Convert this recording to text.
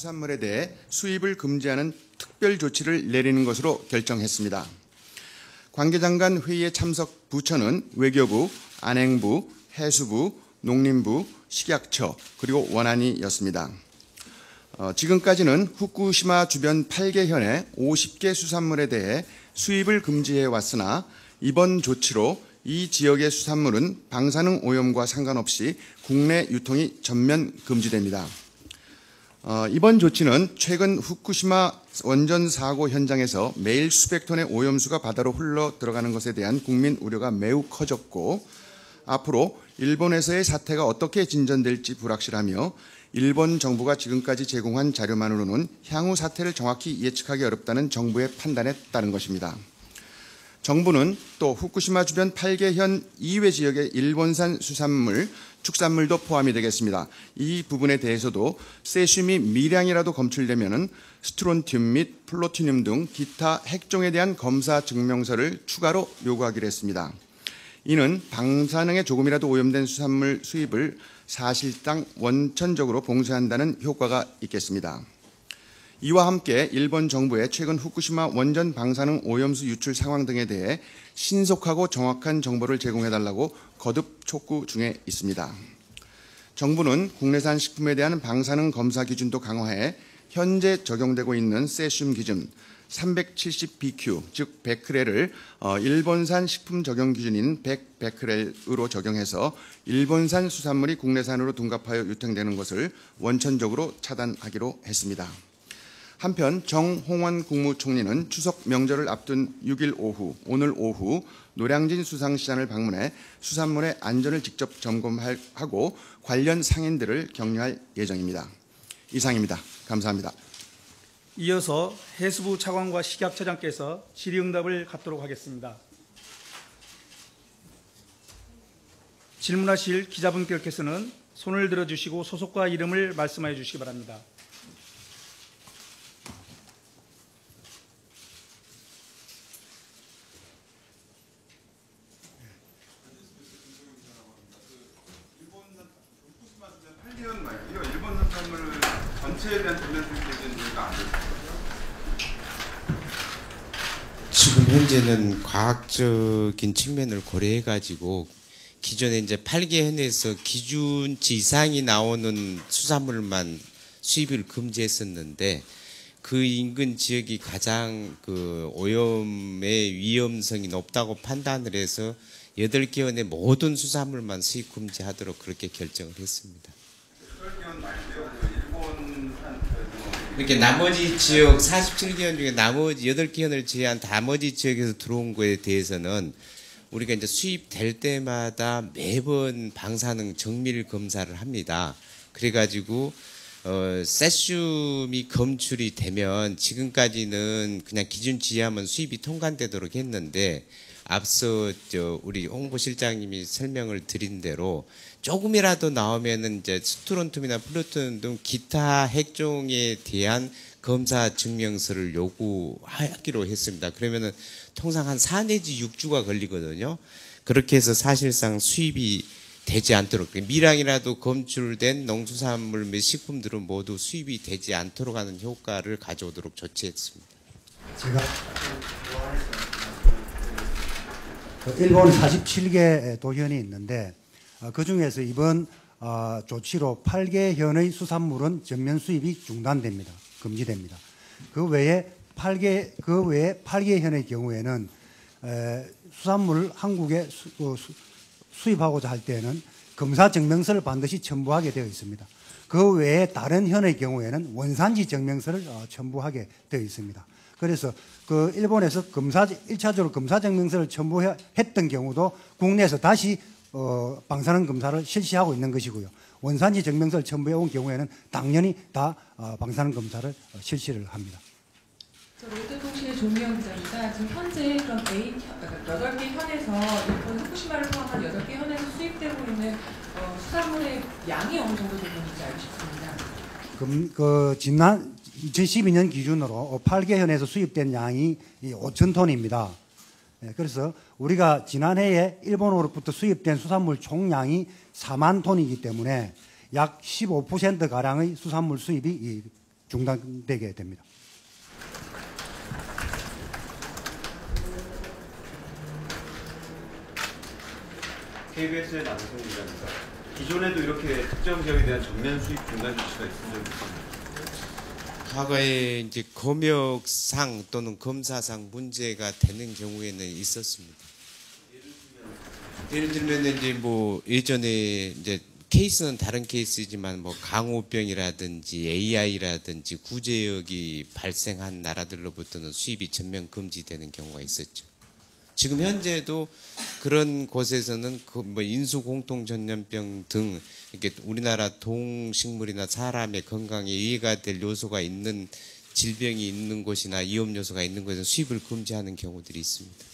수산물에 대해 수입을 금지하는 특별 조치를 내리는 것으로 결정했습니다. 관계장관 회의에 참석 부처는 외교부, 안행부, 해수부, 농림부, 식약처 그리고 원안위였습니다. 지금까지는 후쿠시마 주변 8개 현의 50개 수산물에 대해 수입을 금지해 왔으나 이번 조치로 이 지역의 수산물은 방사능 오염과 상관없이 국내 유통이 전면 금지됩니다. 이번 조치는 최근 후쿠시마 원전 사고 현장에서 매일 수백 톤의 오염수가 바다로 흘러 들어가는 것에 대한 국민 우려가 매우 커졌고 앞으로 일본에서의 사태가 어떻게 진전될지 불확실하며 일본 정부가 지금까지 제공한 자료만으로는 향후 사태를 정확히 예측하기 어렵다는 정부의 판단에 따른 것입니다. 정부는 또 후쿠시마 주변 8개 현 이외 지역의 일본산 수산물, 축산물도 포함이 되겠습니다. 이 부분에 대해서도 세슘이 미량이라도 검출되면 스트론튬 및 플루토늄 등 기타 핵종에 대한 검사 증명서를 추가로 요구하기로 했습니다. 이는 방사능에 조금이라도 오염된 수산물 수입을 사실상 원천적으로 봉쇄한다는 효과가 있겠습니다. 이와 함께 일본 정부의 최근 후쿠시마 원전 방사능 오염수 유출 상황 등에 대해 신속하고 정확한 정보를 제공해달라고 거듭 촉구 중에 있습니다. 정부는 국내산 식품에 대한 방사능 검사 기준도 강화해 현재 적용되고 있는 세슘 기준 370BQ, 즉 100크렐을 일본산 식품 적용 기준인 100베크렐으로 적용해서 일본산 수산물이 국내산으로 둔갑하여 유통되는 것을 원천적으로 차단하기로 했습니다. 한편 정홍원 국무총리는 추석 명절을 앞둔 6일 오후, 오늘 오후 노량진 수상시장을 방문해 수산물의 안전을 직접 점검하고 관련 상인들을 격려할 예정입니다. 이상입니다. 감사합니다. 이어서 해수부 차관과 식약처장께서 질의응답을 갖도록 하겠습니다. 질문하실 기자분들께서는 손을 들어주시고 소속과 이름을 말씀하여 주시기 바랍니다. 일본 수산물 전체에 대한 전면 수입이 안 됐습니다. 지금 현재는 과학적인 측면을 고려해가지고 기존에 이제 8개 현에서 기준치 이상이 나오는 수산물만 수입을 금지했었는데 그 인근 지역이 가장 그 오염의 위험성이 높다고 판단을 해서 8개 현의 모든 수산물만 수입 금지하도록 그렇게 결정을 했습니다. 이렇게 나머지 지역 47개헌 중에 나머지 8개헌을 제외한 나머지 지역에서 들어온 거에 대해서는 우리가 이제 수입될 때마다 매번 방사능 정밀 검사를 합니다. 그래가지고 세슘이 검출이 되면 지금까지는 그냥 기준치 이하면 수입이 통관되도록 했는데 앞서 우리 홍보실장님이 설명을 드린 대로 조금이라도 나오면은 이제 스트론튬이나 플루토늄 등 기타 핵종에 대한 검사 증명서를 요구하기로 했습니다. 그러면은 통상 한 4 내지 6주가 걸리거든요. 그렇게 해서 사실상 수입이 되지 않도록 미량이라도 검출된 농수산물 및 식품들은 모두 수입이 되지 않도록 하는 효과를 가져오도록 조치했습니다. 제가 일본 47개 도현이 있는데 그중에서 이번 조치로 8개 현의 수산물은 전면 수입이 중단됩니다. 금지됩니다. 그 외에 8개 현의 경우에는 수산물을 한국에 수입하고자 할 때는 검사 증명서를 반드시 첨부하게 되어 있습니다. 그 외에 다른 현의 경우에는 원산지 증명서를 첨부하게 되어 있습니다. 그래서 그 일본에서 1차적으로 검사 증명서를 첨부했던 경우도 국내에서 다시 방사능 검사를 실시하고 있는 것이고요. 원산지 증명서를 첨부해 온 경우에는 당연히 다 방사능 검사를 실시를 합니다. 롯데통신의 조미영 기자입니다. 지금 현재 그럼 8개 현에서 일본 후쿠시마를 포함한 8개 현에서 수입되고 있는 수산물의 양이 어느 정도 되는지 알고 싶습니다. 지난 2012년 기준으로 8개 현에서 수입된 양이 5,000톤입니다. 그래서 우리가 지난해에 일본으로부터 수입된 수산물 총량이 4만 톤이기 때문에 약 15%가량의 수산물 수입이 중단되게 됩니다. KBS의 남성 기자입니다. 기존에도 이렇게 특정 지역에 대한 전면 수입 중단 조치가 있은 적이 있습니다. 과거에 이제 검역상 또는 검사상 문제가 되는 경우에는 있었습니다. 예를 들면 이제 뭐 예전에 이제 케이스는 다른 케이스지만 뭐 강호병이라든지 AI라든지 구제역이 발생한 나라들로부터는 수입이 전면 금지되는 경우가 있었죠. 지금 현재도 그런 곳에서는 그 뭐 인수공통전염병 등 이렇게 우리나라 동식물이나 사람의 건강에 이해가 될 요소가 있는 질병이 있는 곳이나 위험 요소가 있는 곳에서 수입을 금지하는 경우들이 있습니다.